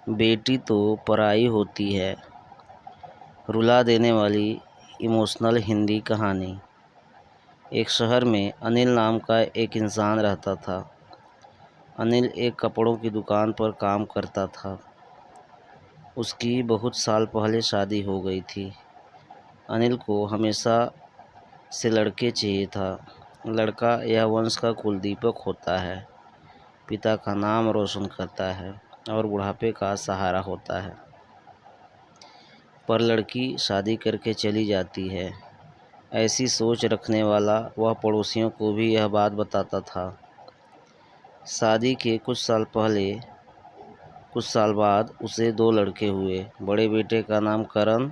बेटी तो पराई होती है, रुला देने वाली इमोशनल हिंदी कहानी। एक शहर में अनिल नाम का एक इंसान रहता था। अनिल एक कपड़ों की दुकान पर काम करता था। उसकी बहुत साल पहले शादी हो गई थी। अनिल को हमेशा से लड़के चाहिए था। लड़का यह वंश का कुलदीपक होता है, पिता का नाम रोशन करता है और बुढ़ापे का सहारा होता है। पर लड़की शादी करके चली जाती है। ऐसी सोच रखने वाला वह पड़ोसियों को भी यह बात बताता था। शादी के कुछ साल बाद उसे दो लड़के हुए। बड़े बेटे का नाम करण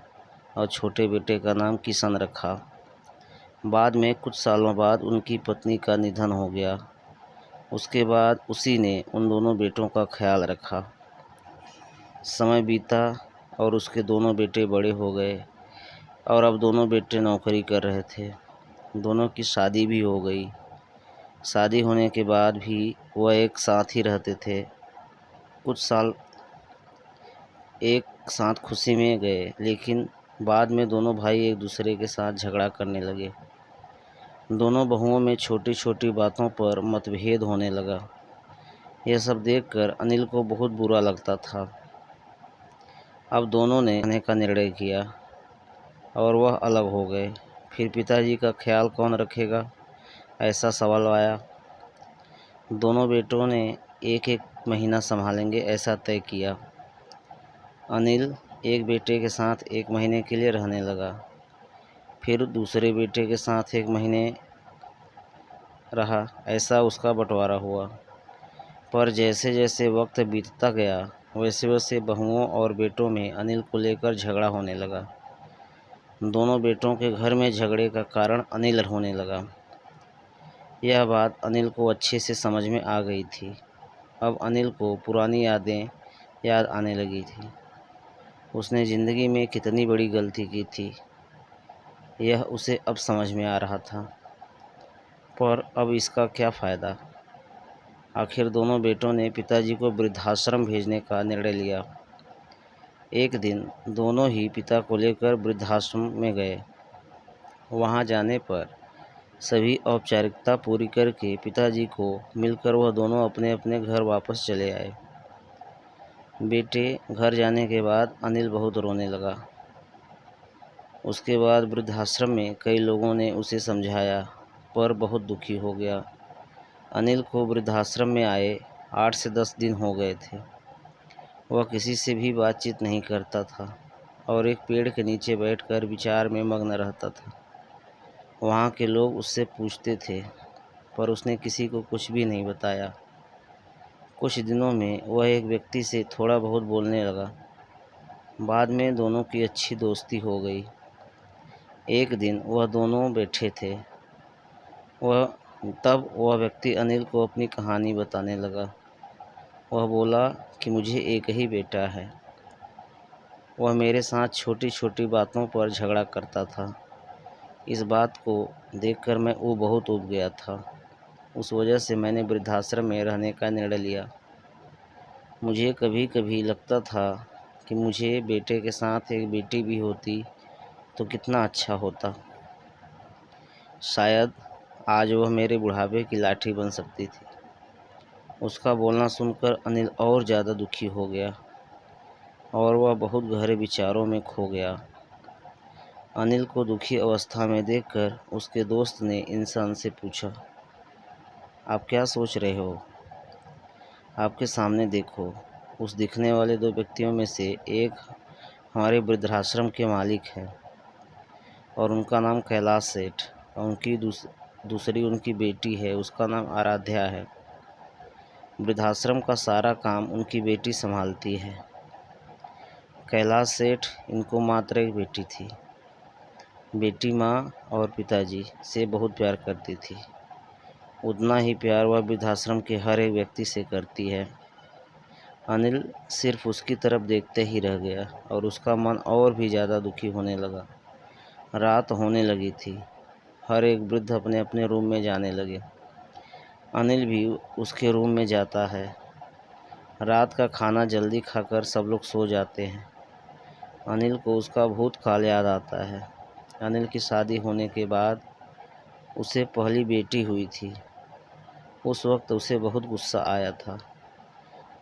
और छोटे बेटे का नाम किशन रखा। बाद में कुछ सालों बाद उनकी पत्नी का निधन हो गया। उसके बाद उसी ने उन दोनों बेटों का ख्याल रखा। समय बीता और उसके दोनों बेटे बड़े हो गए और अब दोनों बेटे नौकरी कर रहे थे। दोनों की शादी भी हो गई। शादी होने के बाद भी वह एक साथ ही रहते थे। कुछ साल एक साथ खुशी में गए, लेकिन बाद में दोनों भाई एक दूसरे के साथ झगड़ा करने लगे। दोनों बहुओं में छोटी छोटी बातों पर मतभेद होने लगा। यह सब देखकर अनिल को बहुत बुरा लगता था। अब दोनों ने रहने का निर्णय किया और वह अलग हो गए। फिर पिताजी का ख्याल कौन रखेगा, ऐसा सवाल आया। दोनों बेटों ने एक एक महीना संभालेंगे, ऐसा तय किया। अनिल एक बेटे के साथ एक महीने के लिए रहने लगा। फिर दूसरे बेटे के साथ एक महीने रहा। ऐसा उसका बंटवारा हुआ। पर जैसे जैसे वक्त बीतता गया, वैसे वैसे बहुओं और बेटों में अनिल को लेकर झगड़ा होने लगा। दोनों बेटों के घर में झगड़े का कारण अनिल होने लगा। यह बात अनिल को अच्छे से समझ में आ गई थी। अब अनिल को पुरानी यादें याद आने लगी थी। उसने ज़िंदगी में कितनी बड़ी गलती की थी, यह उसे अब समझ में आ रहा था। पर अब इसका क्या फ़ायदा। आखिर दोनों बेटों ने पिताजी को वृद्धाश्रम भेजने का निर्णय लिया। एक दिन दोनों ही पिता को लेकर वृद्धाश्रम में गए। वहां जाने पर सभी औपचारिकता पूरी करके पिताजी को मिलकर वह दोनों अपने अपने घर वापस चले आए। बेटे घर जाने के बाद अनिल बहुत रोने लगा। उसके बाद वृद्धाश्रम में कई लोगों ने उसे समझाया, पर बहुत दुखी हो गया। अनिल को वृद्धाश्रम में आए 8 से 10 दिन हो गए थे। वह किसी से भी बातचीत नहीं करता था और एक पेड़ के नीचे बैठकर विचार में मग्न रहता था। वहाँ के लोग उससे पूछते थे, पर उसने किसी को कुछ भी नहीं बताया। कुछ दिनों में वह एक व्यक्ति से थोड़ा बहुत बोलने लगा। बाद में दोनों की अच्छी दोस्ती हो गई। एक दिन वह दोनों बैठे थे। वह व्यक्ति अनिल को अपनी कहानी बताने लगा। वह बोला कि मुझे एक ही बेटा है। वह मेरे साथ छोटी छोटी बातों पर झगड़ा करता था। इस बात को देखकर मैं बहुत ऊब गया था। उस वजह से मैंने वृद्धाश्रम में रहने का निर्णय लिया। मुझे कभी कभी लगता था कि मुझे बेटे के साथ एक बेटी भी होती तो कितना अच्छा होता। शायद आज वह मेरे बुढ़ापे की लाठी बन सकती थी। उसका बोलना सुनकर अनिल और ज़्यादा दुखी हो गया और वह बहुत गहरे विचारों में खो गया। अनिल को दुखी अवस्था में देखकर उसके दोस्त ने इंसान से पूछा, आप क्या सोच रहे हो? आपके सामने देखो। उस दिखने वाले दो व्यक्तियों में से एक हमारे वृद्धाश्रम के मालिक है और उनका नाम कैलाश सेठ, और उनकी दूसरी उनकी बेटी है, उसका नाम आराध्या है। वृद्धाश्रम का सारा काम उनकी बेटी संभालती है। कैलाश सेठ इनको मात्र एक बेटी थी। बेटी माँ और पिताजी से बहुत प्यार करती थी। उतना ही प्यार वह वृद्धाश्रम के हर एक व्यक्ति से करती है। अनिल सिर्फ उसकी तरफ देखते ही रह गया और उसका मन और भी ज़्यादा दुखी होने लगा। रात होने लगी थी। हर एक वृद्ध अपने अपने रूम में जाने लगे। अनिल भी उसके रूम में जाता है। रात का खाना जल्दी खाकर सब लोग सो जाते हैं। अनिल को उसका भूतकाल याद आता है। अनिल की शादी होने के बाद उसे पहली बेटी हुई थी। उस वक्त उसे बहुत गुस्सा आया था।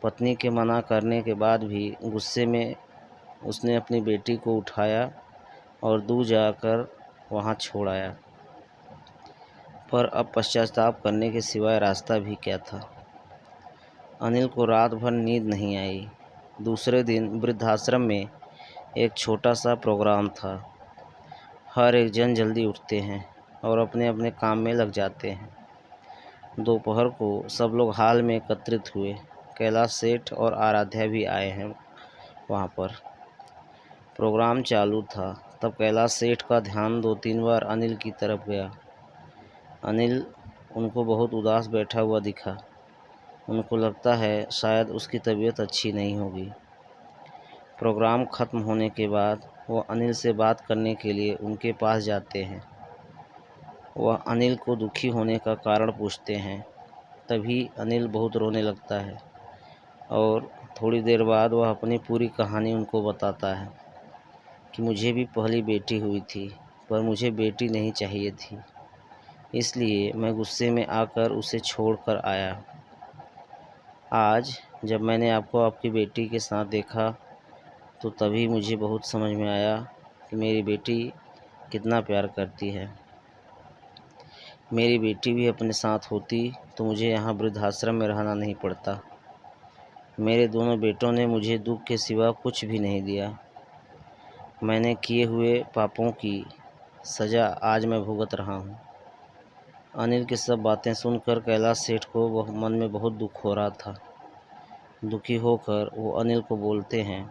पत्नी के मना करने के बाद भी गुस्से में उसने अपनी बेटी को उठाया और दूर जाकर वहाँ छोड़ आया। पर अब पश्चाताप करने के सिवाय रास्ता भी क्या था। अनिल को रात भर नींद नहीं आई। दूसरे दिन वृद्धाश्रम में एक छोटा सा प्रोग्राम था। हर एक जन जल्दी उठते हैं और अपने अपने काम में लग जाते हैं। दोपहर को सब लोग हॉल में एकत्रित हुए। कैलाश सेठ और आराध्या भी आए हैं वहाँ पर। प्रोग्राम चालू था तब कैलाश सेठ का ध्यान 2-3 बार अनिल की तरफ गया। अनिल उनको बहुत उदास बैठा हुआ दिखा। उनको लगता है शायद उसकी तबीयत अच्छी नहीं होगी। प्रोग्राम ख़त्म होने के बाद वो अनिल से बात करने के लिए उनके पास जाते हैं। वह अनिल को दुखी होने का कारण पूछते हैं। तभी अनिल बहुत रोने लगता है और थोड़ी देर बाद वह अपनी पूरी कहानी उनको बताता है कि मुझे भी पहली बेटी हुई थी, पर मुझे बेटी नहीं चाहिए थी, इसलिए मैं गुस्से में आकर उसे छोड़कर आया। आज जब मैंने आपको आपकी बेटी के साथ देखा तो तभी मुझे बहुत समझ में आया कि मेरी बेटी कितना प्यार करती है। मेरी बेटी भी अपने साथ होती तो मुझे यहाँ वृद्धाश्रम में रहना नहीं पड़ता। मेरे दोनों बेटों ने मुझे दुख के सिवा कुछ भी नहीं दिया। मैंने किए हुए पापों की सज़ा आज मैं भुगत रहा हूँ। अनिल की सब बातें सुनकर कैलाश सेठ को वह मन में बहुत दुख हो रहा था। दुखी होकर वो अनिल को बोलते हैं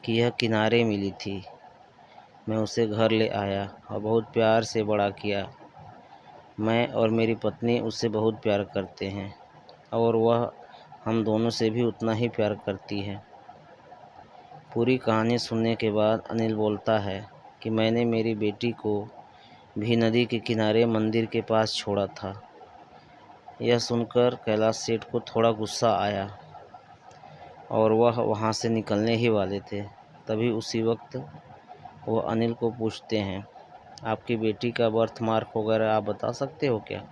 कि यह किनारे मिली थी, मैं उसे घर ले आया और बहुत प्यार से बड़ा किया। मैं और मेरी पत्नी उससे बहुत प्यार करते हैं और वह हम दोनों से भी उतना ही प्यार करती है। पूरी कहानी सुनने के बाद अनिल बोलता है कि मैंने मेरी बेटी को भी नदी के किनारे मंदिर के पास छोड़ा था। यह सुनकर कैलाश सेठ को थोड़ा गुस्सा आया और वह वहाँ से निकलने ही वाले थे। तभी उसी वक्त वो अनिल को पूछते हैं, आपकी बेटी का बर्थ मार्क वगैरह आप बता सकते हो क्या?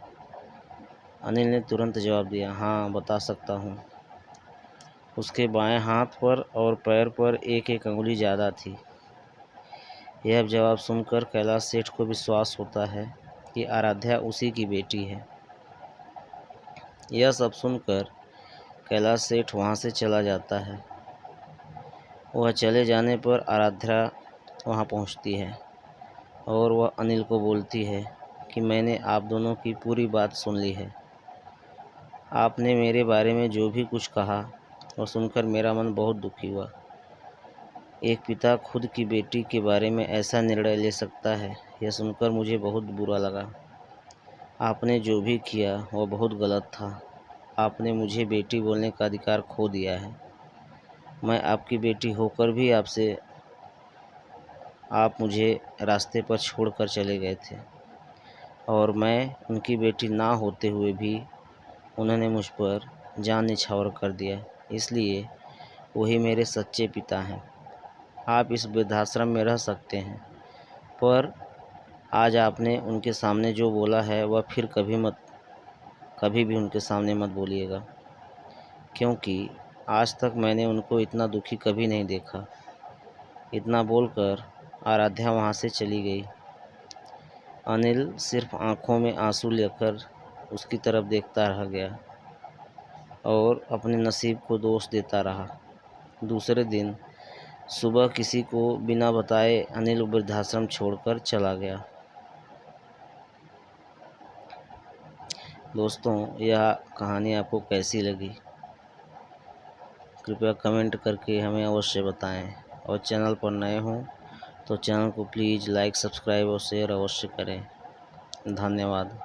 अनिल ने तुरंत जवाब दिया, हाँ बता सकता हूँ। उसके बाएं हाथ पर और पैर पर एक एक अंगुली ज़्यादा थी। यह जवाब सुनकर कैलाश सेठ को विश्वास होता है कि आराध्या उसी की बेटी है। यह सब सुनकर कैलाश सेठ वहाँ से चला जाता है। वह चले जाने पर आराध्या वहाँ पहुँचती है और वह अनिल को बोलती है कि मैंने आप दोनों की पूरी बात सुन ली है। आपने मेरे बारे में जो भी कुछ कहा और सुनकर मेरा मन बहुत दुखी हुआ। एक पिता खुद की बेटी के बारे में ऐसा निर्णय ले सकता है, यह सुनकर मुझे बहुत बुरा लगा। आपने जो भी किया वह बहुत गलत था। आपने मुझे बेटी बोलने का अधिकार खो दिया है। मैं आपकी बेटी होकर भी आप मुझे रास्ते पर छोड़कर चले गए थे और मैं उनकी बेटी ना होते हुए भी उन्होंने मुझ पर जान निछावर कर दिया, इसलिए वही मेरे सच्चे पिता हैं। आप इस वृद्धाश्रम में रह सकते हैं, पर आज आपने उनके सामने जो बोला है वह फिर कभी भी उनके सामने मत बोलिएगा, क्योंकि आज तक मैंने उनको इतना दुखी कभी नहीं देखा। इतना बोलकर आराध्या वहाँ से चली गई। अनिल सिर्फ आंखों में आंसू लेकर उसकी तरफ देखता रह गया और अपने नसीब को दोष देता रहा। दूसरे दिन सुबह किसी को बिना बताए अनिल वृद्धाश्रम छोड़कर चला गया। दोस्तों, यह कहानी आपको कैसी लगी कृपया कमेंट करके हमें अवश्य बताएं और चैनल पर नए हों तो चैनल को प्लीज़ लाइक, सब्सक्राइब और शेयर अवश्य करें। धन्यवाद।